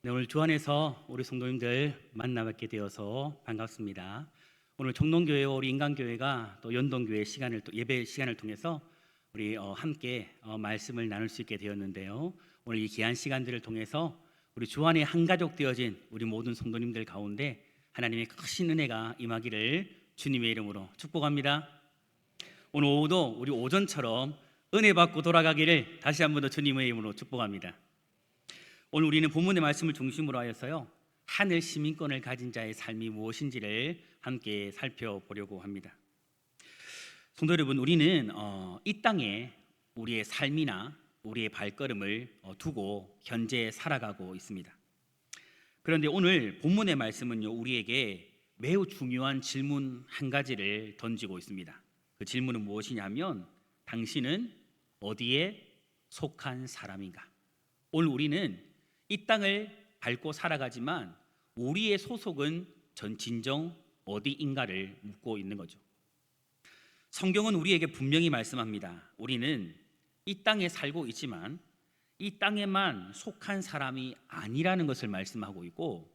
네, 오늘 주안에서 우리 성도님들 만나뵙게 되어서 반갑습니다. 오늘 청동교회와 우리 인간교회가 또 연동교회 시간을 또 예배 시간을 통해서 우리 함께 말씀을 나눌 수 있게 되었는데요. 오늘 이 귀한 시간들을 통해서 우리 주안의 한 가족 되어진 우리 모든 성도님들 가운데 하나님의 크신 은혜가 임하기를 주님의 이름으로 축복합니다. 오늘 오후도 우리 오전처럼 은혜 받고 돌아가기를 다시 한 번 더 주님의 이름으로 축복합니다. 오늘 우리는 본문의 말씀을 중심으로 하여서요, 하늘 시민권을 가진 자의 삶이 무엇인지를 함께 살펴보려고 합니다. 성도 여러분, 우리는 이 땅에 우리의 삶이나 우리의 발걸음을 두고 현재 살아가고 있습니다. 그런데 오늘 본문의 말씀은요, 우리에게 매우 중요한 질문 한 가지를 던지고 있습니다. 그 질문은 무엇이냐면, 당신은 어디에 속한 사람인가? 오늘 우리는 이 땅을 밟고 살아가지만 우리의 소속은 진정 어디인가를 묻고 있는 거죠. 성경은 우리에게 분명히 말씀합니다. 우리는 이 땅에 살고 있지만 이 땅에만 속한 사람이 아니라는 것을 말씀하고 있고,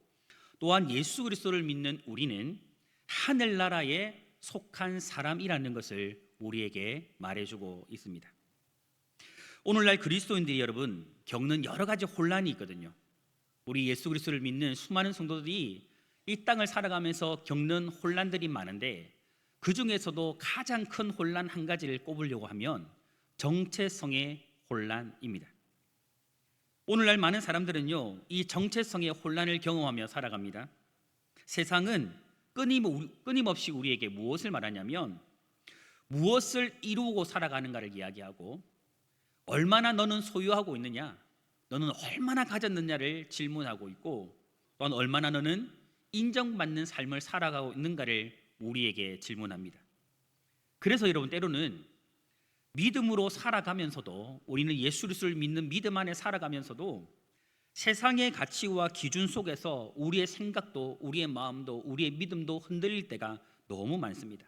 또한 예수 그리스도를 믿는 우리는 하늘나라에 속한 사람이라는 것을 우리에게 말해주고 있습니다. 오늘날 그리스도인들이 여러분 겪는 여러 가지 혼란이 있거든요. 우리 예수 그리스도를 믿는 수많은 성도들이 이 땅을 살아가면서 겪는 혼란들이 많은데, 그 중에서도 가장 큰 혼란 한 가지를 꼽으려고 하면 정체성의 혼란입니다. 오늘날 많은 사람들은요, 이 정체성의 혼란을 경험하며 살아갑니다. 세상은 끊임없이 우리에게 무엇을 말하냐면, 무엇을 이루고 살아가는가를 이야기하고, 얼마나 너는 소유하고 있느냐, 너는 얼마나 가졌느냐를 질문하고 있고, 또한 얼마나 너는 인정받는 삶을 살아가고 있는가를 우리에게 질문합니다. 그래서 여러분, 때로는 믿음으로 살아가면서도, 우리는 예수 그리스도를 믿는 믿음 안에 살아가면서도 세상의 가치와 기준 속에서 우리의 생각도, 우리의 마음도, 우리의 믿음도 흔들릴 때가 너무 많습니다.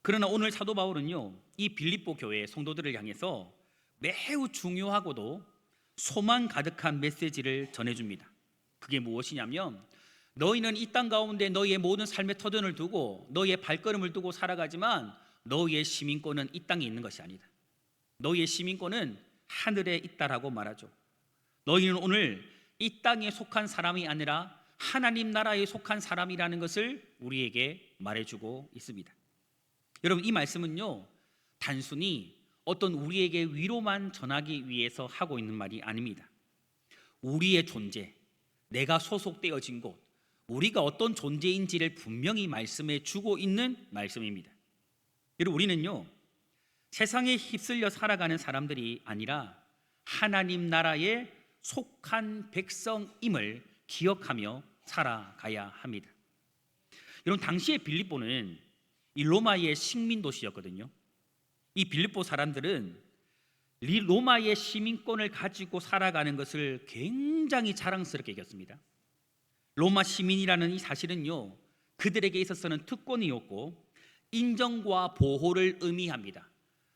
그러나 오늘 사도 바울은요, 이 빌립보 교회 성도들을 향해서 매우 중요하고도 소망 가득한 메시지를 전해줍니다. 그게 무엇이냐면, 너희는 이 땅 가운데 너희의 모든 삶의 터전을 두고 너희의 발걸음을 두고 살아가지만 너희의 시민권은 이 땅에 있는 것이 아니다. 너희의 시민권은 하늘에 있다라고 말하죠. 너희는 오늘 이 땅에 속한 사람이 아니라 하나님 나라에 속한 사람이라는 것을 우리에게 말해주고 있습니다. 여러분, 이 말씀은요, 단순히 어떤 우리에게 위로만 전하기 위해서 하고 있는 말이 아닙니다. 우리의 존재, 내가 소속되어진 곳, 우리가 어떤 존재인지를 분명히 말씀해 주고 있는 말씀입니다. 여러분, 우리는요, 세상에 휩쓸려 살아가는 사람들이 아니라 하나님 나라에 속한 백성임을 기억하며 살아가야 합니다. 여러분, 당시의 빌립보는 이 로마의 식민 도시였거든요. 이 빌립보 사람들은 로마의 시민권을 가지고 살아가는 것을 굉장히 자랑스럽게 여겼습니다. 로마 시민이라는 이 사실은요, 그들에게 있어서는 특권이었고 인정과 보호를 의미합니다.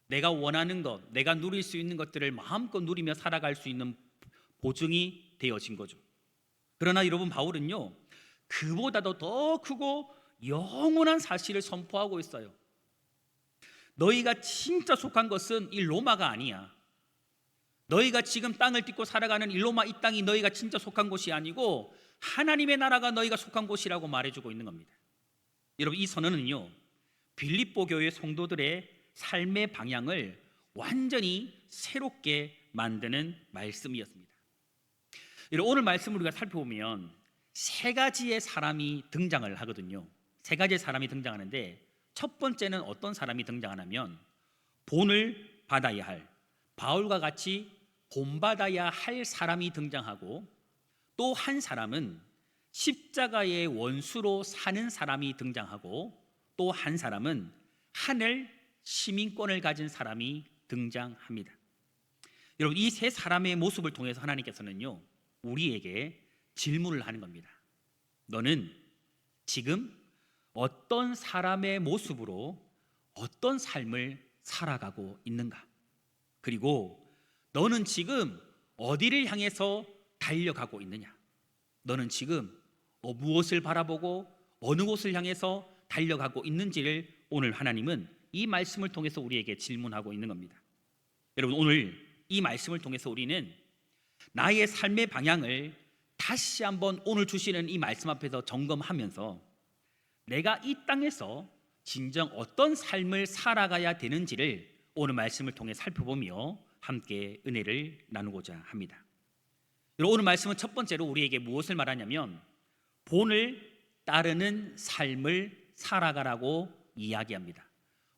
내가 원하는 것, 내가 누릴 수 있는 것들을 마음껏 누리며 살아갈 수 있는 보증이 되어진 거죠. 그러나 여러분, 바울은요, 그보다도 더 크고 영원한 사실을 선포하고 있어요. 너희가 진짜 속한 것은 이 로마가 아니야. 너희가 지금 땅을 딛고 살아가는 이 로마, 이 땅이 너희가 진짜 속한 곳이 아니고 하나님의 나라가 너희가 속한 곳이라고 말해주고 있는 겁니다. 여러분, 이 선언은요, 빌립보 교회 성도들의 삶의 방향을 완전히 새롭게 만드는 말씀이었습니다. 여러분, 오늘 말씀을 우리가 살펴보면 세 가지의 사람이 등장을 하거든요. 세 가지의 사람이 등장하는데, 첫 번째는 어떤 사람이 등장하냐면 본을 받아야 할, 바울과 같이 본받아야 할 사람이 등장하고, 또 한 사람은 십자가의 원수로 사는 사람이 등장하고, 또 한 사람은 하늘 시민권을 가진 사람이 등장합니다. 여러분, 이 세 사람의 모습을 통해서 하나님께서는요, 우리에게 질문을 하는 겁니다. 너는 지금 어떤 사람의 모습으로 어떤 삶을 살아가고 있는가? 그리고 너는 지금 어디를 향해서 달려가고 있느냐? 너는 지금 무엇을 바라보고 어느 곳을 향해서 달려가고 있는지를 오늘 하나님은 이 말씀을 통해서 우리에게 질문하고 있는 겁니다. 여러분, 오늘 이 말씀을 통해서 우리는 나의 삶의 방향을 다시 한번 오늘 주시는 이 말씀 앞에서 점검하면서 내가 이 땅에서 진정 어떤 삶을 살아가야 되는지를 오늘 말씀을 통해 살펴보며 함께 은혜를 나누고자 합니다. 오늘 말씀은 첫 번째로 우리에게 무엇을 말하냐면 본을 따르는 삶을 살아가라고 이야기합니다.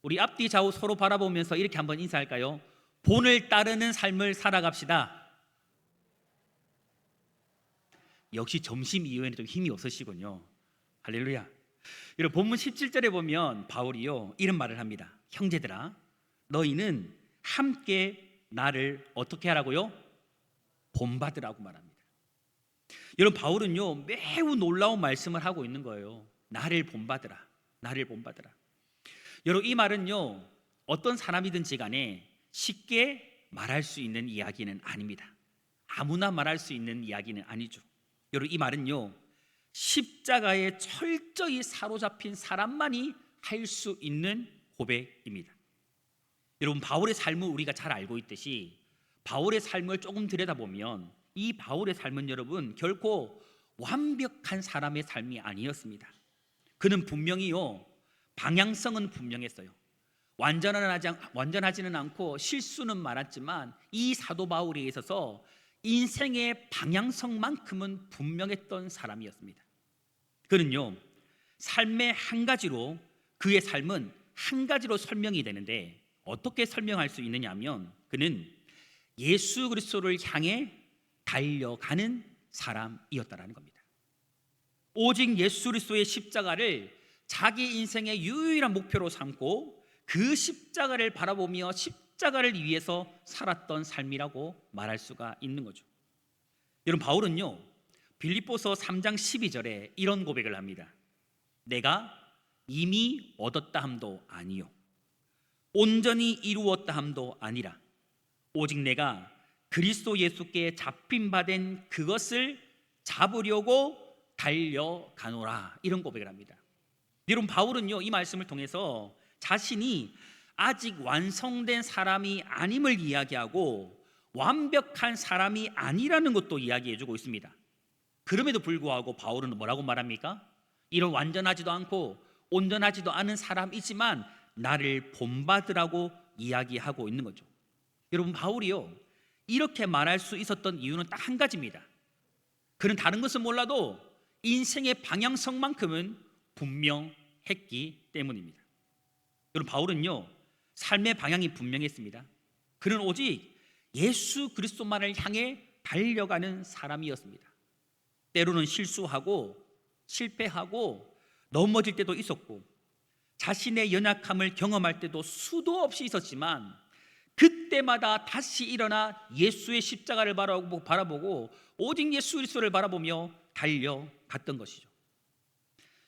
우리 앞뒤 좌우 서로 바라보면서 이렇게 한번 인사할까요? 본을 따르는 삶을 살아갑시다. 역시 점심 이후에는 좀 힘이 없으시군요. 할렐루야. 여러분, 본문 17절에 보면 바울이요 이런 말을 합니다. 형제들아, 너희는 함께 나를 어떻게 하라고요? 본받으라고 말합니다. 여러분, 바울은요 매우 놀라운 말씀을 하고 있는 거예요. 나를 본받으라, 나를 본받으라. 여러분, 이 말은요 어떤 사람이든지 간에 쉽게 말할 수 있는 이야기는 아닙니다. 아무나 말할 수 있는 이야기는 아니죠. 여러분, 이 말은요 십자가에 철저히 사로잡힌 사람만이 할 수 있는 고백입니다. 여러분, 바울의 삶을 우리가 잘 알고 있듯이 바울의 삶을 조금 들여다보면 이 바울의 삶은 여러분 결코 완벽한 사람의 삶이 아니었습니다. 그는 분명히요 방향성은 분명했어요. 완전하지는 않고 실수는 많았지만 이 사도 바울에 있어서 인생의 방향성만큼은 분명했던 사람이었습니다. 그는요 삶의 한 가지로, 그의 삶은 한 가지로 설명이 되는데 어떻게 설명할 수 있느냐 하면 그는 예수 그리스도를 향해 달려가는 사람이었다라는 겁니다. 오직 예수 그리스도의 십자가를 자기 인생의 유일한 목표로 삼고 그 십자가를 바라보며 십자가를 위해서 살았던 삶이라고 말할 수가 있는 거죠. 여러분, 바울은요 빌립보서 3장 12절에 이런 고백을 합니다. 내가 이미 얻었다 함도 아니요 온전히 이루었다 함도 아니라 오직 내가 그리스도 예수께 잡힌 바 된 그것을 잡으려고 달려가노라, 이런 고백을 합니다. 여러분, 바울은요 이 말씀을 통해서 자신이 아직 완성된 사람이 아님을 이야기하고 완벽한 사람이 아니라는 것도 이야기해주고 있습니다. 그럼에도 불구하고 바울은 뭐라고 말합니까? 이런 완전하지도 않고 온전하지도 않은 사람이지만 나를 본받으라고 이야기하고 있는 거죠. 여러분, 바울이요 이렇게 말할 수 있었던 이유는 딱 한 가지입니다. 그는 다른 것은 몰라도 인생의 방향성만큼은 분명했기 때문입니다. 여러분, 바울은요 삶의 방향이 분명했습니다. 그는 오직 예수 그리스도만을 향해 달려가는 사람이었습니다. 때로는 실수하고 실패하고 넘어질 때도 있었고 자신의 연약함을 경험할 때도 수도 없이 있었지만 그때마다 다시 일어나 예수의 십자가를 바라보고 오직 예수 그리스도를 바라보며 달려갔던 것이죠.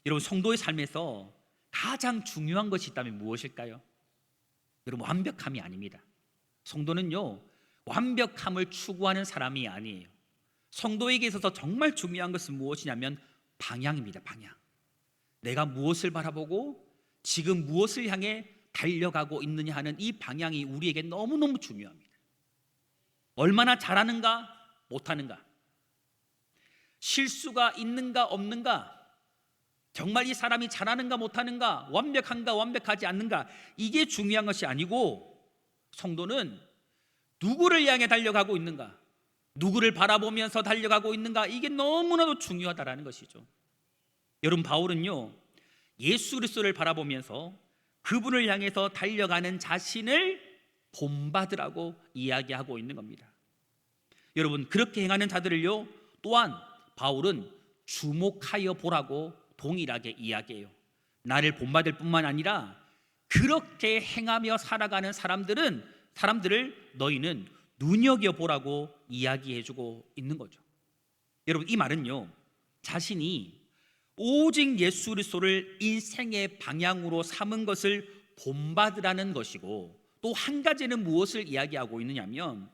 여러분, 성도의 삶에서 가장 중요한 것이 있다면 무엇일까요? 여러분, 완벽함이 아닙니다. 성도는요 완벽함을 추구하는 사람이 아니에요. 성도에게 있어서 정말 중요한 것은 무엇이냐면 방향입니다. 방향. 내가 무엇을 바라보고 지금 무엇을 향해 달려가고 있느냐 하는 이 방향이 우리에게 너무너무 중요합니다. 얼마나 잘하는가 못하는가, 실수가 있는가 없는가, 정말 이 사람이 잘하는가 못하는가, 완벽한가 완벽하지 않는가, 이게 중요한 것이 아니고 성도는 누구를 향해 달려가고 있는가, 누구를 바라보면서 달려가고 있는가, 이게 너무나도 중요하다라는 것이죠. 여러분, 바울은요 예수 그리스도를 바라보면서 그분을 향해서 달려가는 자신을 본받으라고 이야기하고 있는 겁니다. 여러분, 그렇게 행하는 자들을요 또한 바울은 주목하여 보라고 동일하게 이야기해요. 나를 본받을 뿐만 아니라 그렇게 행하며 살아가는 사람들을 너희는 눈여겨보라고 이야기해주고 있는 거죠. 여러분, 이 말은요 자신이 오직 예수 그리스도를 인생의 방향으로 삼은 것을 본받으라는 것이고, 또 한 가지는 무엇을 이야기하고 있느냐면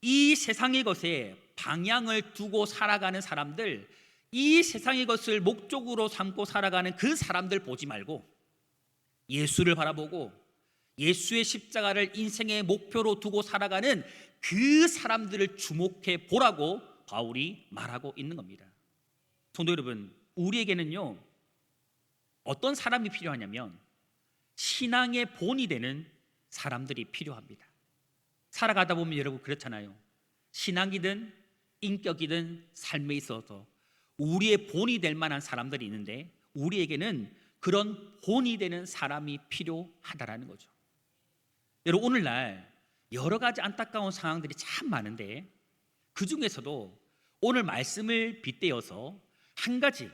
이 세상의 것에 방향을 두고 살아가는 사람들, 이 세상의 것을 목적으로 삼고 살아가는 그 사람들 보지 말고 예수를 바라보고 예수의 십자가를 인생의 목표로 두고 살아가는 그 사람들을 주목해 보라고 바울이 말하고 있는 겁니다. 성도 여러분, 우리에게는요 어떤 사람이 필요하냐면 신앙의 본이 되는 사람들이 필요합니다. 살아가다 보면 여러분 그렇잖아요. 신앙이든 인격이든 삶에 있어서 우리의 본이 될 만한 사람들이 있는데 우리에게는 그런 본이 되는 사람이 필요하다라는 거죠. 여러분, 오늘날 여러 가지 안타까운 상황들이 참 많은데 그 중에서도 오늘 말씀을 빗대어서 한 가지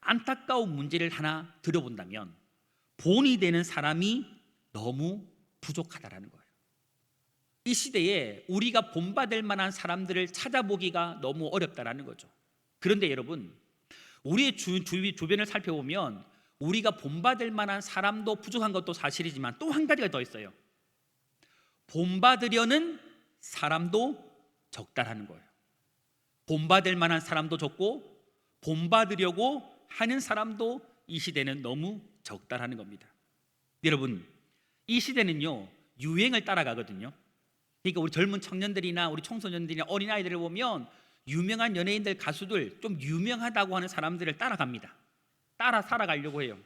안타까운 문제를 하나 들어본다면 본이 되는 사람이 너무 부족하다라는 거예요. 이 시대에 우리가 본받을 만한 사람들을 찾아보기가 너무 어렵다라는 거죠. 그런데 여러분, 우리의 주변을 살펴보면 우리가 본받을 만한 사람도 부족한 것도 사실이지만 또 한 가지가 더 있어요. 본받으려는 사람도 적다라는 거예요. 본받을 만한 사람도 적고 본받으려고 하는 사람도 이 시대는 너무 적다라는 겁니다. 여러분, 이 시대는요 유행을 따라가거든요. 그러니까 우리 젊은 청년들이나 우리 청소년들이나 어린아이들을 보면 유명한 연예인들, 가수들, 좀 유명하다고 하는 사람들을 따라갑니다. 따라 살아가려고 해요.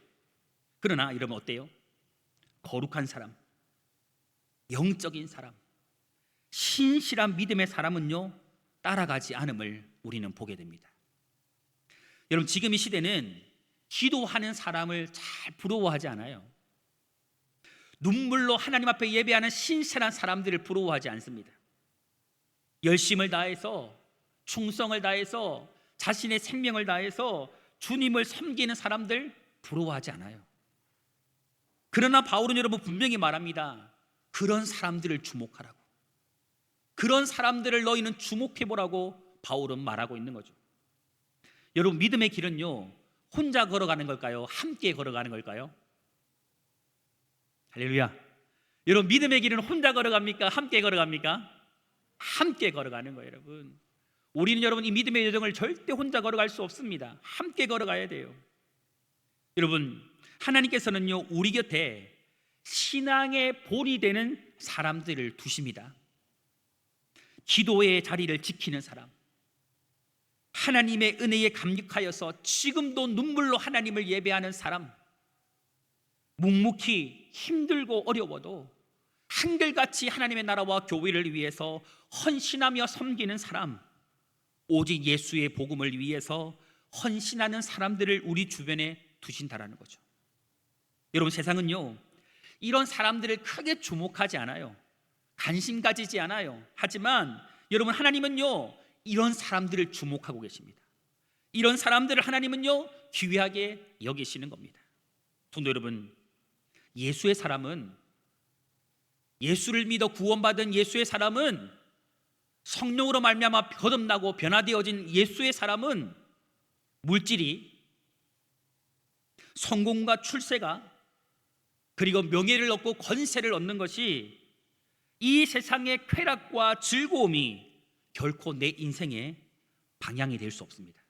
그러나 이러면 어때요? 거룩한 사람, 영적인 사람, 신실한 믿음의 사람은요 따라가지 않음을 우리는 보게 됩니다. 여러분, 지금 이 시대는 기도하는 사람을 잘 부러워하지 않아요. 눈물로 하나님 앞에 예배하는 신실한 사람들을 부러워하지 않습니다. 열심을 다해서, 충성을 다해서, 자신의 생명을 다해서 주님을 섬기는 사람들 부러워하지 않아요. 그러나 바울은 여러분 분명히 말합니다. 그런 사람들을 주목하라고, 그런 사람들을 너희는 주목해보라고 바울은 말하고 있는 거죠. 여러분, 믿음의 길은요 혼자 걸어가는 걸까요? 함께 걸어가는 걸까요? 할렐루야. 여러분, 믿음의 길은 혼자 걸어갑니까? 함께 걸어갑니까? 함께 걸어가는 거예요. 여러분, 우리는 여러분 이 믿음의 여정을 절대 혼자 걸어갈 수 없습니다. 함께 걸어가야 돼요. 여러분, 하나님께서는요 우리 곁에 신앙의 본이 되는 사람들을 두십니다. 기도의 자리를 지키는 사람, 하나님의 은혜에 감격하여서 지금도 눈물로 하나님을 예배하는 사람, 묵묵히 힘들고 어려워도 한결같이 하나님의 나라와 교회를 위해서 헌신하며 섬기는 사람, 오직 예수의 복음을 위해서 헌신하는 사람들을 우리 주변에 두신다라는 거죠. 여러분, 세상은요 이런 사람들을 크게 주목하지 않아요. 관심 가지지 않아요. 하지만 여러분, 하나님은요 이런 사람들을 주목하고 계십니다. 이런 사람들을 하나님은요 귀하게 여기시는 겁니다. 성도 여러분, 예수의 사람은, 예수를 믿어 구원받은 예수의 사람은, 성령으로 말미암아 거듭나고 변화되어진 예수의 사람은 물질이, 성공과 출세가, 그리고 명예를 얻고 권세를 얻는 것이 이 세상의 쾌락과 즐거움이 결코 내 인생의 방향이 될 수 없습니다.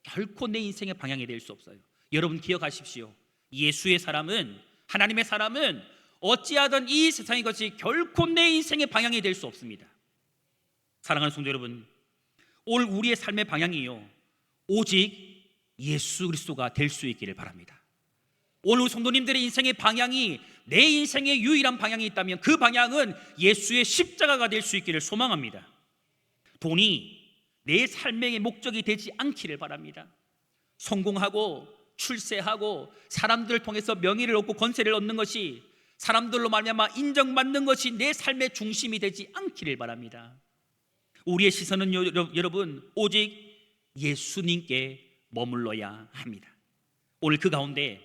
결코 내 인생의 방향이 될 수 없어요. 여러분 기억하십시오. 예수의 사람은, 하나님의 사람은 어찌하든 이 세상의 것이 결코 내 인생의 방향이 될 수 없습니다. 사랑하는 성도 여러분, 오늘 우리의 삶의 방향이요 오직 예수 그리스도가 될 수 있기를 바랍니다. 오늘 성도님들의 인생의 방향이 내 인생의 유일한 방향이 있다면 그 방향은 예수의 십자가가 될 수 있기를 소망합니다. 돈이 내 삶의 목적이 되지 않기를 바랍니다. 성공하고 출세하고 사람들을 통해서 명예를 얻고 권세를 얻는 것이, 사람들로 말미암아 인정받는 것이 내 삶의 중심이 되지 않기를 바랍니다. 우리의 시선은 여러분 오직 예수님께 머물러야 합니다. 오늘 그 가운데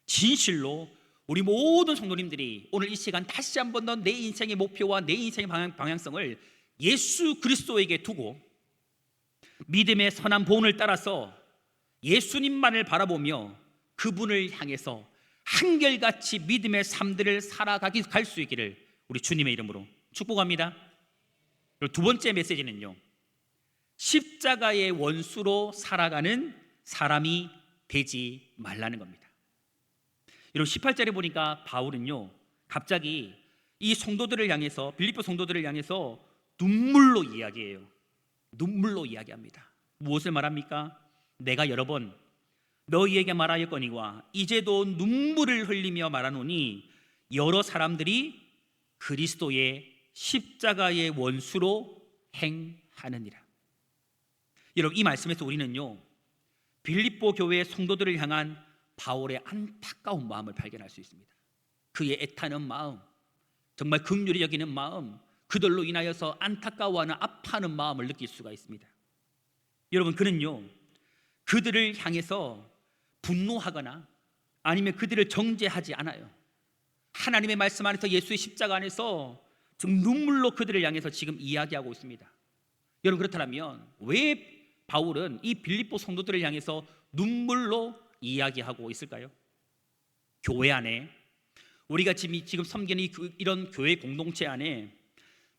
진실로 우리 모든 성도님들이 오늘 이 시간 다시 한 번 더 내 인생의 목표와 내 인생의 방향성을 예수 그리스도에게 두고 믿음의 선한 본을 따라서 예수님만을 바라보며 그분을 향해서 한결같이 믿음의 삶들을 갈 수 있기를 우리 주님의 이름으로 축복합니다. 그리고 두 번째 메시지는요, 십자가의 원수로 살아가는 사람이 되지 말라는 겁니다. 여러분 18절에 보니까 바울은요 갑자기 이 성도들을 향해서, 빌립보 성도들을 향해서 눈물로 이야기해요. 눈물로 이야기합니다. 무엇을 말합니까? 내가 여러 번 너희에게 말하였거니와 이제도 눈물을 흘리며 말하노니 여러 사람들이 그리스도의 십자가의 원수로 행하느니라. 여러분 이 말씀에서 우리는요 빌립보 교회의 성도들을 향한 바울의 안타까운 마음을 발견할 수 있습니다. 그의 애타는 마음, 정말 긍휼히 여기는 마음, 그들로 인하여서 안타까워하는 아파하는 마음을 느낄 수가 있습니다. 여러분 그는요 그들을 향해서 분노하거나 아니면 그들을 정죄하지 않아요. 하나님의 말씀 안에서, 예수의 십자가 안에서 지금 눈물로 그들을 향해서 지금 이야기하고 있습니다. 여러분 그렇다면 왜 바울은 이 빌립보 성도들을 향해서 눈물로 이야기하고 있을까요? 교회 안에, 우리가 지금 섬기는 이런 교회 공동체 안에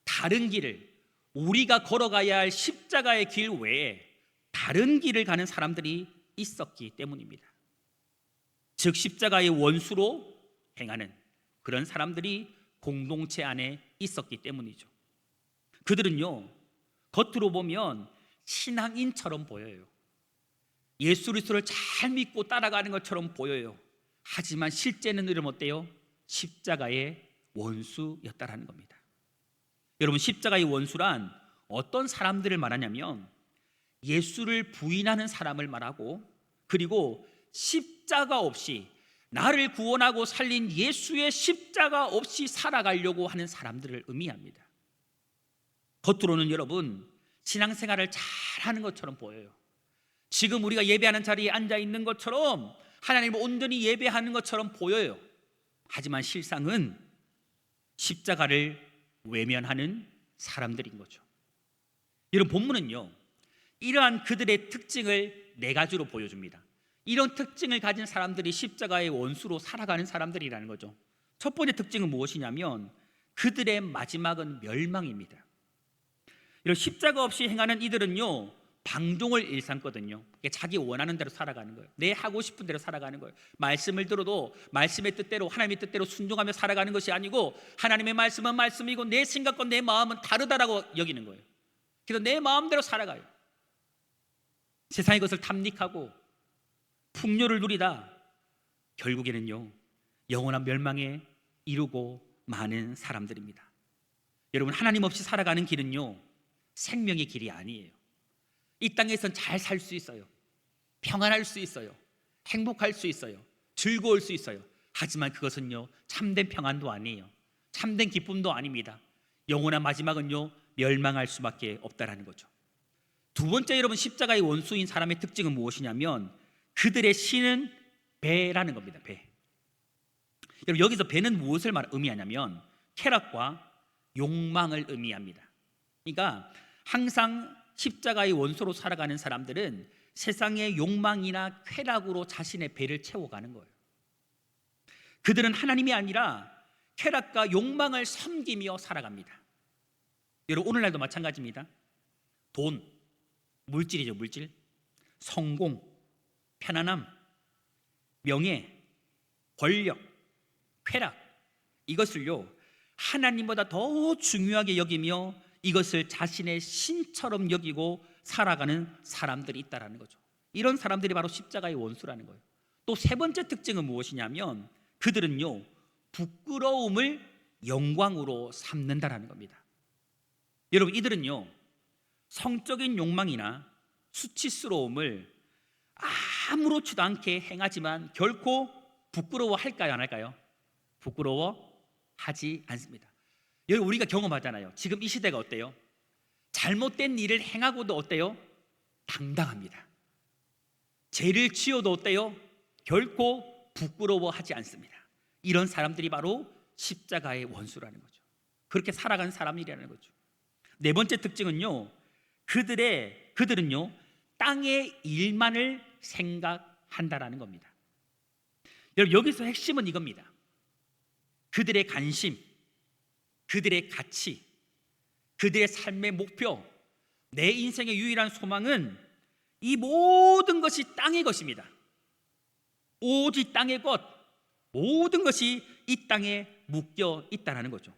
다른 길을, 우리가 걸어가야 할 십자가의 길 외에 다른 길을 가는 사람들이 있었기 때문입니다. 즉 십자가의 원수로 행하는 그런 사람들이 공동체 안에 있었기 때문이죠. 그들은요 겉으로 보면 신앙인처럼 보여요. 예수 그리스도를 잘 믿고 따라가는 것처럼 보여요. 하지만 실제는 이름 어때요? 십자가의 원수였다라는 겁니다. 여러분 십자가의 원수란 어떤 사람들을 말하냐면 예수를 부인하는 사람을 말하고, 그리고 십자가 없이, 나를 구원하고 살린 예수의 십자가 없이 살아가려고 하는 사람들을 의미합니다. 겉으로는 여러분 신앙생활을 잘하는 것처럼 보여요. 지금 우리가 예배하는 자리에 앉아 있는 것처럼 하나님을 온전히 예배하는 것처럼 보여요. 하지만 실상은 십자가를 외면하는 사람들인 거죠. 여러분 본문은요 이러한 그들의 특징을 네 가지로 보여줍니다. 이런 특징을 가진 사람들이 십자가의 원수로 살아가는 사람들이라는 거죠. 첫 번째 특징은 무엇이냐면 그들의 마지막은 멸망입니다. 이런 십자가 없이 행하는 이들은요 방종을 일삼거든요. 자기 원하는 대로 살아가는 거예요. 내 하고 싶은 대로 살아가는 거예요. 말씀을 들어도 말씀의 뜻대로, 하나님의 뜻대로 순종하며 살아가는 것이 아니고 하나님의 말씀은 말씀이고 내 생각과 내 마음은 다르다라고 여기는 거예요. 그래서 내 마음대로 살아가요. 세상의 것을 탐닉하고 풍요를 누리다 결국에는요 영원한 멸망에 이르고 마는 사람들입니다. 여러분 하나님 없이 살아가는 길은요 생명의 길이 아니에요. 이 땅에선 잘 살 수 있어요. 평안할 수 있어요. 행복할 수 있어요. 즐거울 수 있어요. 하지만 그것은요 참된 평안도 아니에요. 참된 기쁨도 아닙니다. 영원한 마지막은요 멸망할 수밖에 없다라는 거죠. 두 번째, 여러분 십자가의 원수인 사람의 특징은 무엇이냐면 그들의 신은 배라는 겁니다. 배. 여러분 여기서 배는 무엇을 의미하냐면 쾌락과 욕망을 의미합니다. 그러니까 항상 십자가의 원수로 살아가는 사람들은 세상의 욕망이나 쾌락으로 자신의 배를 채워가는 거예요. 그들은 하나님이 아니라 쾌락과 욕망을 섬기며 살아갑니다. 여러분 오늘날도 마찬가지입니다. 돈, 물질이죠. 물질, 성공, 편안함, 명예, 권력, 쾌락, 이것을요 하나님보다 더 중요하게 여기며 이것을 자신의 신처럼 여기고 살아가는 사람들이 있다라는 거죠. 이런 사람들이 바로 십자가의 원수라는 거예요. 또 세 번째 특징은 무엇이냐면 그들은요 부끄러움을 영광으로 삼는다라는 겁니다. 여러분 이들은요 성적인 욕망이나 수치스러움을 아무렇지도 않게 행하지만 결코 부끄러워할까요 안 할까요? 부끄러워하지 않습니다. 여러분 우리가 경험하잖아요. 지금 이 시대가 어때요? 잘못된 일을 행하고도 어때요? 당당합니다. 죄를 지어도 어때요? 결코 부끄러워하지 않습니다. 이런 사람들이 바로 십자가의 원수라는 거죠. 그렇게 살아가는 사람이라는 거죠. 네 번째 특징은요 그들은요 땅의 일만을 생각한다라는 겁니다. 여러분 여기서 핵심은 이겁니다. 그들의 관심, 그들의 가치, 그들의 삶의 목표, 내 인생의 유일한 소망은 이 모든 것이 땅의 것입니다. 오직 땅의 것, 모든 것이 이 땅에 묶여 있다는 거죠.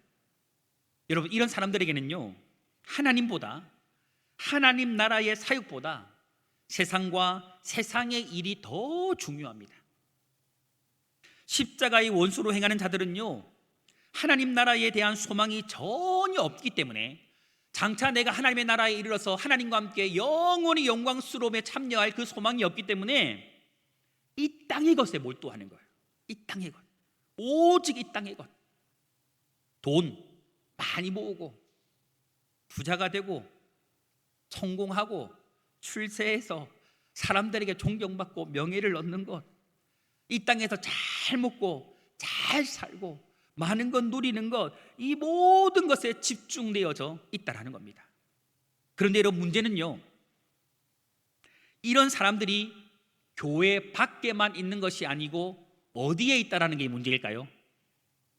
여러분, 이런 사람들에게는요, 하나님보다, 하나님 나라의 사역보다 세상과 세상의 일이 더 중요합니다. 십자가의 원수로 행하는 자들은요, 하나님 나라에 대한 소망이 전혀 없기 때문에 장차 내가 하나님의 나라에 이르러서 하나님과 함께 영원히 영광스러움에 참여할 그 소망이 없기 때문에 이 땅의 것에 몰두하는 거예요. 이 땅의 것, 오직 이 땅의 것. 돈 많이 모으고 부자가 되고 성공하고 출세해서 사람들에게 존경받고 명예를 얻는 것, 이 땅에서 잘 먹고 잘 살고 많은 것 누리는 것, 이 모든 것에 집중되어져 있다라는 겁니다. 그런데 여러분, 문제는요, 이런 사람들이 교회 밖에만 있는 것이 아니고 어디에 있다라는 게 문제일까요?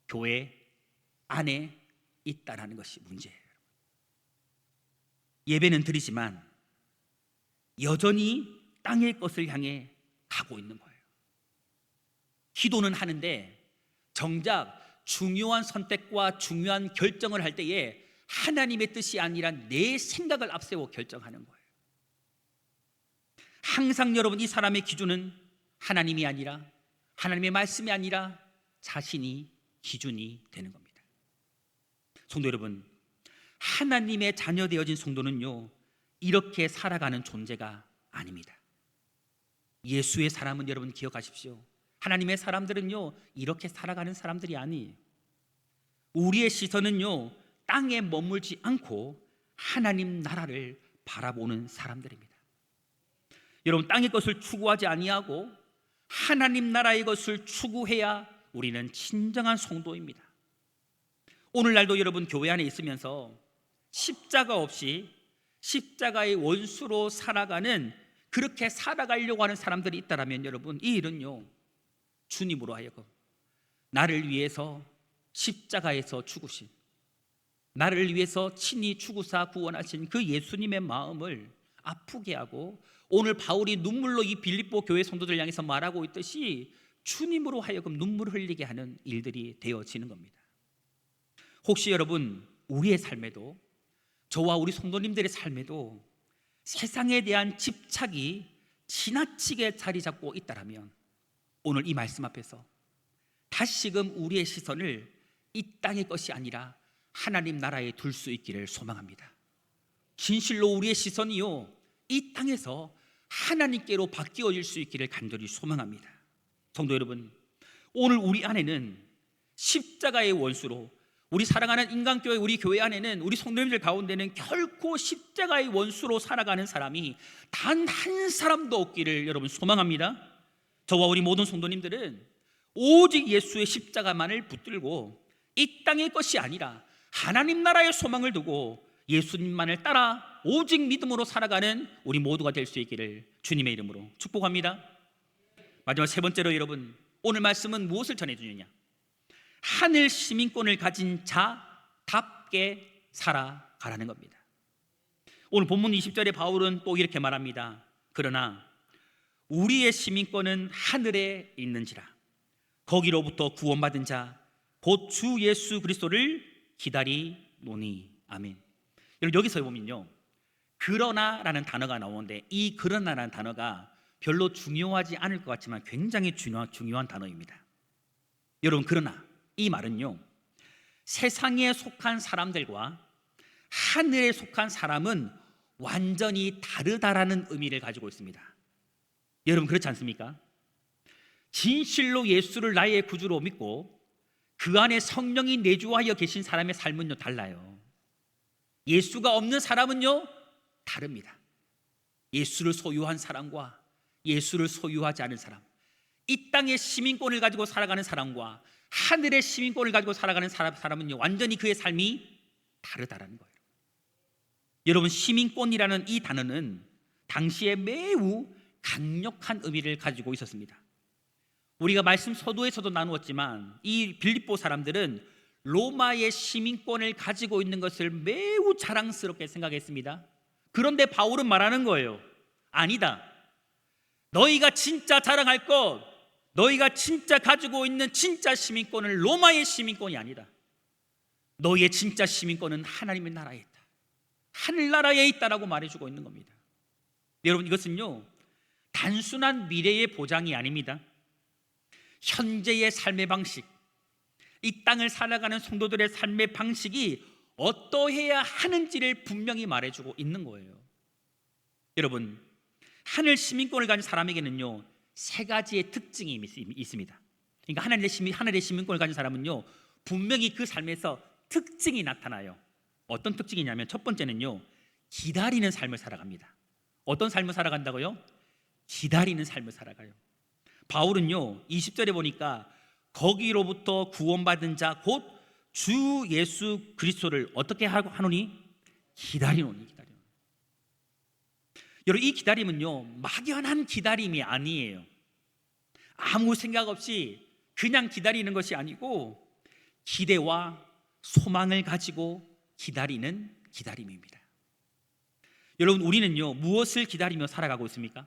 교회 안에 있다라는 것이 문제예요. 예배는 드리지만 여전히 땅의 것을 향해 가고 있는 거예요. 기도는 하는데 정작 중요한 선택과 중요한 결정을 할 때에 하나님의 뜻이 아니라 내 생각을 앞세워 결정하는 거예요. 항상 여러분, 이 사람의 기준은 하나님이 아니라, 하나님의 말씀이 아니라 자신이 기준이 되는 겁니다. 성도 여러분, 하나님의 자녀 되어진 성도는요, 이렇게 살아가는 존재가 아닙니다. 예수의 사람은 여러분 기억하십시오. 하나님의 사람들은요, 이렇게 살아가는 사람들이 아니에요. 우리의 시선은요, 땅에 머물지 않고 하나님 나라를 바라보는 사람들입니다. 여러분, 땅의 것을 추구하지 아니하고 하나님 나라의 것을 추구해야 우리는 진정한 성도입니다. 오늘날도 여러분, 교회 안에 있으면서 십자가 없이 십자가의 원수로 살아가는, 그렇게 살아가려고 하는 사람들이 있다면 여러분, 이 일은요, 주님으로 하여금 나를 위해서 십자가에서 죽으신, 나를 위해서 친히 죽으사 구원하신 그 예수님의 마음을 아프게 하고, 오늘 바울이 눈물로 이 빌립보 교회 성도들 향해서 말하고 있듯이 주님으로 하여금 눈물을 흘리게 하는 일들이 되어지는 겁니다. 혹시 여러분, 우리의 삶에도, 저와 우리 성도님들의 삶에도 세상에 대한 집착이 지나치게 자리 잡고 있다면 오늘 이 말씀 앞에서 다시금 우리의 시선을 이 땅의 것이 아니라 하나님 나라에 둘 수 있기를 소망합니다. 진실로 우리의 시선이요, 이 땅에서 하나님께로 바뀌어질 수 있기를 간절히 소망합니다. 성도 여러분, 오늘 우리 안에는 십자가의 원수로, 우리 사랑하는 인간교회, 우리 교회 안에는, 우리 성도님들 가운데는 결코 십자가의 원수로 살아가는 사람이 단 한 사람도 없기를 여러분 소망합니다. 저와 우리 모든 성도님들은 오직 예수의 십자가만을 붙들고 이 땅의 것이 아니라 하나님 나라의 소망을 두고 예수님만을 따라 오직 믿음으로 살아가는 우리 모두가 될 수 있기를 주님의 이름으로 축복합니다. 마지막 세 번째로 여러분, 오늘 말씀은 무엇을 전해주느냐? 하늘 시민권을 가진 자답게 살아가라는 겁니다. 오늘 본문 20절에 바울은 또 이렇게 말합니다. 그러나 우리의 시민권은 하늘에 있는지라 거기로부터 구원받은 자 곧 주 예수 그리스도를 기다리노니. 아멘. 여러분, 여기서 보면요, 그러나라는 단어가 나오는데 이 그러나라는 단어가 별로 중요하지 않을 것 같지만 굉장히 중요한 단어입니다. 여러분, 그러나 이 말은요, 세상에 속한 사람들과 하늘에 속한 사람은 완전히 다르다라는 의미를 가지고 있습니다. 여러분, 그렇지 않습니까? 진실로 예수를 나의 구주로 믿고 그 안에 성령이 내주하여 계신 사람의 삶은요, 달라요. 예수가 없는 사람은요, 다릅니다. 예수를 소유한 사람과 예수를 소유하지 않은 사람, 이 땅의 시민권을 가지고 살아가는 사람과 하늘의 시민권을 가지고 살아가는 사람은요, 완전히 그의 삶이 다르다라는 거예요. 여러분, 시민권이라는 이 단어는 당시에 매우 강력한 의미를 가지고 있었습니다. 우리가 말씀 서두에서도 나누었지만 이 빌립보 사람들은 로마의 시민권을 가지고 있는 것을 매우 자랑스럽게 생각했습니다. 그런데 바울은 말하는 거예요. 아니다. 너희가 진짜 자랑할 것, 너희가 진짜 가지고 있는 진짜 시민권은 로마의 시민권이 아니다. 너희의 진짜 시민권은 하나님의 나라에 있다. 하늘나라에 있다라고 말해주고 있는 겁니다. 여러분, 이것은요 단순한 미래의 보장이 아닙니다. 현재의 삶의 방식, 이 땅을 살아가는 성도들의 삶의 방식이 어떠해야 하는지를 분명히 말해주고 있는 거예요. 여러분, 하늘 시민권을 가진 사람에게는요 세 가지의 특징이 있습니다. 그러니까 하늘의 시민권을 가진 사람은요 분명히 그 삶에서 특징이 나타나요. 어떤 특징이냐면 첫 번째는요 기다리는 삶을 살아갑니다. 어떤 삶을 살아간다고요? 기다리는 삶을 살아가요. 바울은요 20절에 보니까 거기로부터 구원받은 자 곧 주 예수 그리스도를 어떻게 하노니? 기다리노니. 여러분, 이 기다림은요 막연한 기다림이 아니에요. 아무 생각 없이 그냥 기다리는 것이 아니고 기대와 소망을 가지고 기다리는 기다림입니다. 여러분, 우리는요 무엇을 기다리며 살아가고 있습니까?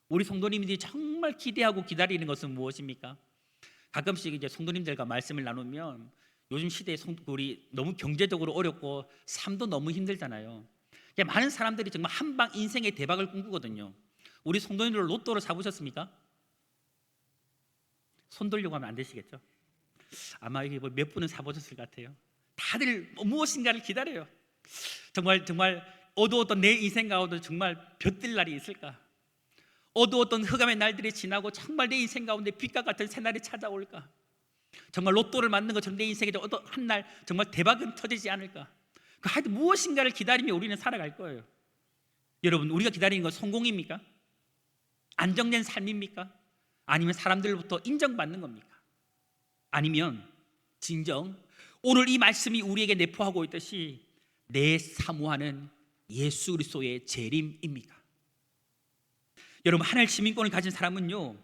우리 성도님들이 정말 기대하고 기다리는 것은 무엇입니까? 가끔씩 이제 성도님들과 말씀을 나누면 요즘 시대에 우리 너무 경제적으로 어렵고 삶도 너무 힘들잖아요. 많은 사람들이 정말 한방 인생의 대박을 꿈꾸거든요. 우리 성도님들 로또를 사보셨습니까? 손 들려고 하면 안 되시겠죠? 아마 이게 몇 분은 사보셨을 것 같아요. 다들 무엇인가를 기다려요. 정말 어두웠던 내 인생 가운데 정말 볕들 날이 있을까? 어두웠던 흑암의 날들이 지나고 정말 내 인생 가운데 빛과 같은 새날이 찾아올까? 정말 로또를 맞는 것처럼 내 인생에 어떤 한 날 정말 대박은 터지지 않을까? 하여튼 무엇인가를 기다리며 우리는 살아갈 거예요. 여러분, 우리가 기다리는 건 성공입니까? 안정된 삶입니까? 아니면 사람들로부터 인정받는 겁니까? 아니면 진정 오늘 이 말씀이 우리에게 내포하고 있듯이 내 사모하는 예수 그리스도의 재림입니까? 여러분, 하늘 시민권을 가진 사람은요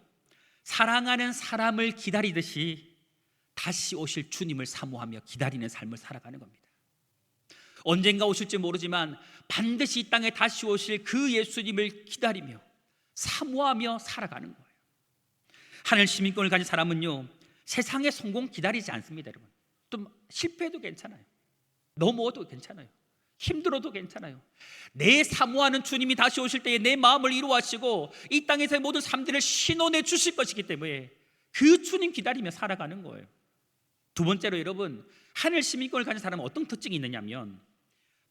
사랑하는 사람을 기다리듯이 다시 오실 주님을 사모하며 기다리는 삶을 살아가는 겁니다. 언젠가 오실지 모르지만 반드시 이 땅에 다시 오실 그 예수님을 기다리며 사모하며 살아가는 거예요. 하늘 시민권을 가진 사람은요 세상의 성공 기다리지 않습니다. 여러분, 좀 실패해도 괜찮아요. 넘어도 괜찮아요. 힘들어도 괜찮아요. 내 사모하는 주님이 다시 오실 때에 내 마음을 이루하시고 이 땅에서의 모든 삶들을 신원해 주실 것이기 때문에 그 주님 기다리며 살아가는 거예요. 두 번째로 여러분, 하늘 시민권을 가진 사람은 어떤 특징이 있느냐면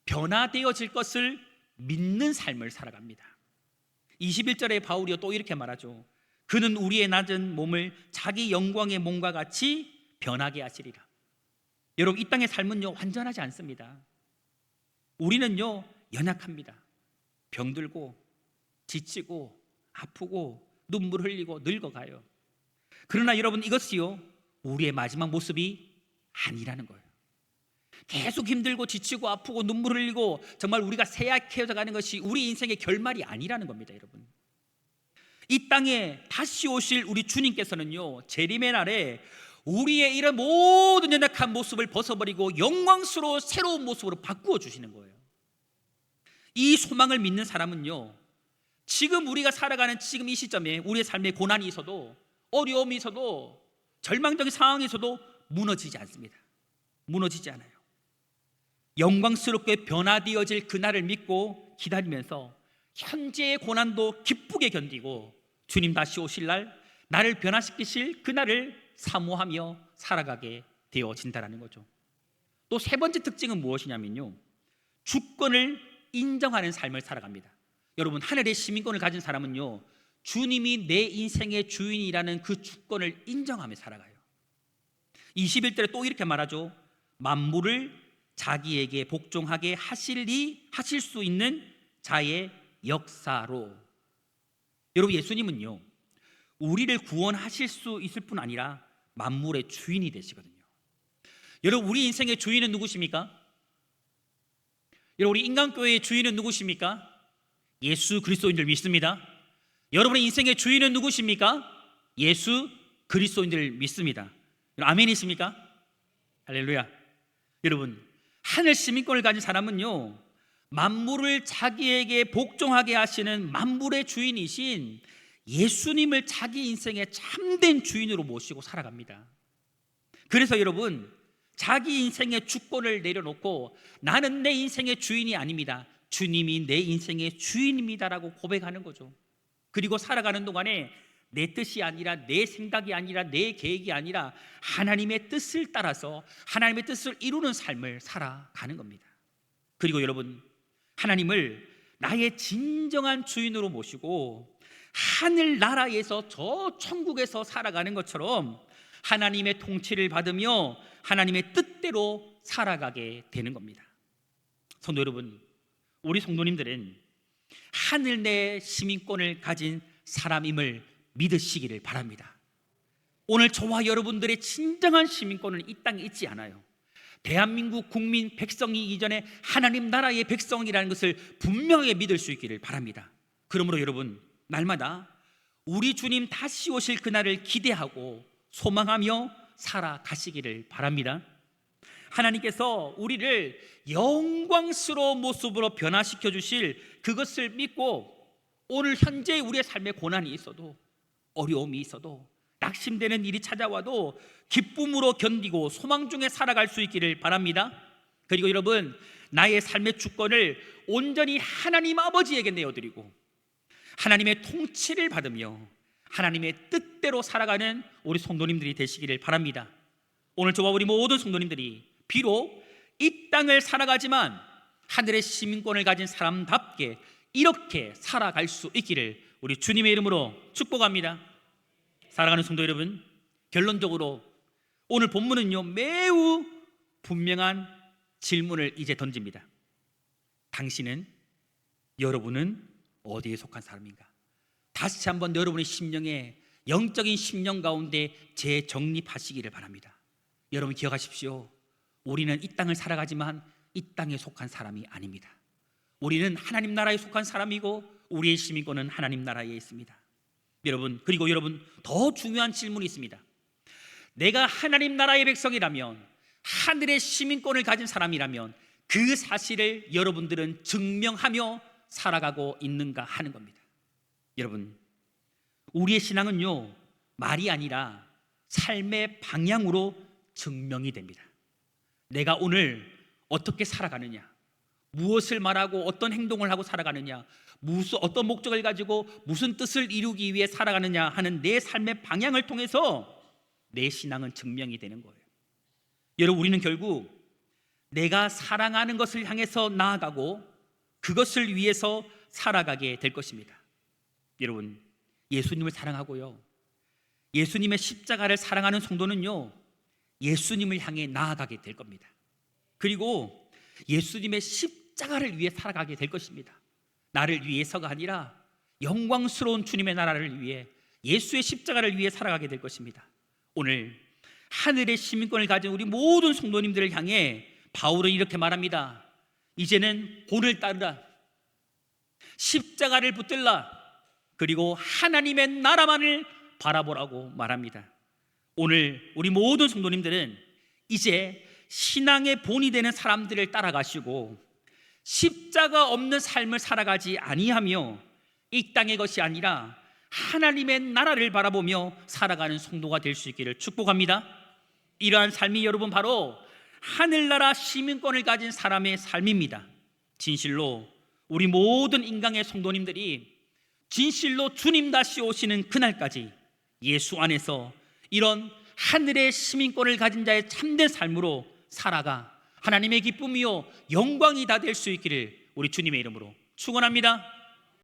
변화되어질 것을 믿는 삶을 살아갑니다. 21절에 바울이 또 이렇게 말하죠. 그는 우리의 낮은 몸을 자기 영광의 몸과 같이 변하게 하시리라. 여러분, 이 땅의 삶은요 완전하지 않습니다. 우리는요 연약합니다. 병들고 지치고 아프고 눈물 흘리고 늙어가요. 그러나 여러분, 이것이요 우리의 마지막 모습이 아니라는 거예요. 계속 힘들고 지치고 아프고 눈물 흘리고 정말 우리가 쇠약해져 가는 것이 우리 인생의 결말이 아니라는 겁니다. 여러분, 이 땅에 다시 오실 우리 주님께서는요 재림의 날에 우리의 이런 모든 연약한 모습을 벗어버리고 영광스러운 새로운 모습으로 바꾸어 주시는 거예요. 이 소망을 믿는 사람은요 지금 우리가 살아가는 지금 이 시점에 우리의 삶에 고난이 있어도 어려움이 있어도 절망적인 상황에서도 무너지지 않습니다. 무너지지 않아요. 영광스럽게 변화되어질 그날을 믿고 기다리면서 현재의 고난도 기쁘게 견디고 주님 다시 오실 날 나를 변화시키실 그날을 사모하며 살아가게 되어진다는 거죠. 또 세 번째 특징은 무엇이냐면요 주권을 인정하는 삶을 살아갑니다. 여러분, 하늘의 시민권을 가진 사람은요 주님이 내 인생의 주인이라는 그 주권을 인정하며 살아가요. 21절에 또 이렇게 말하죠. 만물을 자기에게 복종하게 하실 수 있는 자의 역사로. 여러분, 예수님은요 우리를 구원하실 수 있을 뿐 아니라 만물의 주인이 되시거든요. 여러분, 우리 인생의 주인은 누구십니까? 여러분, 우리 인간교회의 주인은 누구십니까? 예수 그리스도인 줄 믿습니다. 여러분의 인생의 주인은 누구십니까? 예수 그리스도인 줄 믿습니다. 아멘이십니까? 할렐루야. 여러분, 하늘 시민권을 가진 사람은요 만물을 자기에게 복종하게 하시는 만물의 주인이신 예수님을 자기 인생의 참된 주인으로 모시고 살아갑니다. 그래서 여러분, 자기 인생의 주권을 내려놓고 나는 내 인생의 주인이 아닙니다, 주님이 내 인생의 주인입니다라고 고백하는 거죠. 그리고 살아가는 동안에 내 뜻이 아니라, 내 생각이 아니라, 내 계획이 아니라 하나님의 뜻을 따라서 하나님의 뜻을 이루는 삶을 살아가는 겁니다. 그리고 여러분, 하나님을 나의 진정한 주인으로 모시고 하늘나라에서 저 천국에서 살아가는 것처럼 하나님의 통치를 받으며 하나님의 뜻대로 살아가게 되는 겁니다. 성도 여러분, 우리 성도님들은 하늘 내 시민권을 가진 사람임을 믿으시기를 바랍니다. 오늘 저와 여러분들의 진정한 시민권은 이 땅에 있지 않아요. 대한민국 국민 백성이 이전에 하나님 나라의 백성이라는 것을 분명하게 믿을 수 있기를 바랍니다. 그러므로 여러분, 날마다 우리 주님 다시 오실 그날을 기대하고 소망하며 살아가시기를 바랍니다. 하나님께서 우리를 영광스러운 모습으로 변화시켜 주실 그것을 믿고 오늘 현재 우리의 삶에 고난이 있어도, 어려움이 있어도, 낙심되는 일이 찾아와도 기쁨으로 견디고 소망 중에 살아갈 수 있기를 바랍니다. 그리고 여러분, 나의 삶의 주권을 온전히 하나님 아버지에게 내어드리고 하나님의 통치를 받으며 하나님의 뜻대로 살아가는 우리 성도님들이 되시기를 바랍니다. 오늘 저와 우리 모든 성도님들이 비록 이 땅을 살아가지만 하늘의 시민권을 가진 사람답게 이렇게 살아갈 수 있기를 우리 주님의 이름으로 축복합니다. 사랑하는 성도 여러분, 결론적으로 오늘 본문은요, 매우 분명한 질문을 이제 던집니다. 당신은, 여러분은 어디에 속한 사람인가? 다시 한번 여러분의 심령에, 영적인 심령 가운데 재정립하시기를 바랍니다. 여러분 기억하십시오. 우리는 이 땅을 살아가지만 이 땅에 속한 사람이 아닙니다. 우리는 하나님 나라에 속한 사람이고 우리의 시민권은 하나님 나라에 있습니다. 여러분, 그리고 여러분, 더 중요한 질문이 있습니다. 내가 하나님 나라의 백성이라면, 하늘의 시민권을 가진 사람이라면 그 사실을 여러분들은 증명하며 살아가고 있는가 하는 겁니다. 여러분, 우리의 신앙은요, 말이 아니라 삶의 방향으로 증명이 됩니다. 내가 오늘 어떻게 살아가느냐, 무엇을 말하고 어떤 행동을 하고 살아가느냐, 어떤 목적을 가지고 무슨 뜻을 이루기 위해 살아가느냐 하는 내 삶의 방향을 통해서 내 신앙은 증명이 되는 거예요. 여러분, 우리는 결국 내가 사랑하는 것을 향해서 나아가고 그것을 위해서 살아가게 될 것입니다. 여러분, 예수님을 사랑하고요, 예수님의 십자가를 사랑하는 성도는요, 예수님을 향해 나아가게 될 겁니다. 그리고 예수님의 십자가를 위해 살아가게 될 것입니다. 나를 위해서가 아니라 영광스러운 주님의 나라를 위해, 예수의 십자가를 위해 살아가게 될 것입니다. 오늘 하늘의 시민권을 가진 우리 모든 성도님들을 향해 바울은 이렇게 말합니다. 이제는 본을 따르라, 십자가를 붙들라, 그리고 하나님의 나라만을 바라보라고 말합니다. 오늘 우리 모든 성도님들은 이제 신앙의 본이 되는 사람들을 따라가시고 십자가 없는 삶을 살아가지 아니하며 이 땅의 것이 아니라 하나님의 나라를 바라보며 살아가는 성도가 될 수 있기를 축복합니다. 이러한 삶이 여러분 바로 하늘나라 시민권을 가진 사람의 삶입니다. 진실로 우리 모든 인간의 성도님들이 진실로 주님 다시 오시는 그날까지 예수 안에서 이런 하늘의 시민권을 가진 자의 참된 삶으로 살아가 하나님의 기쁨이요 영광이 다 될 수 있기를 우리 주님의 이름으로 축원합니다.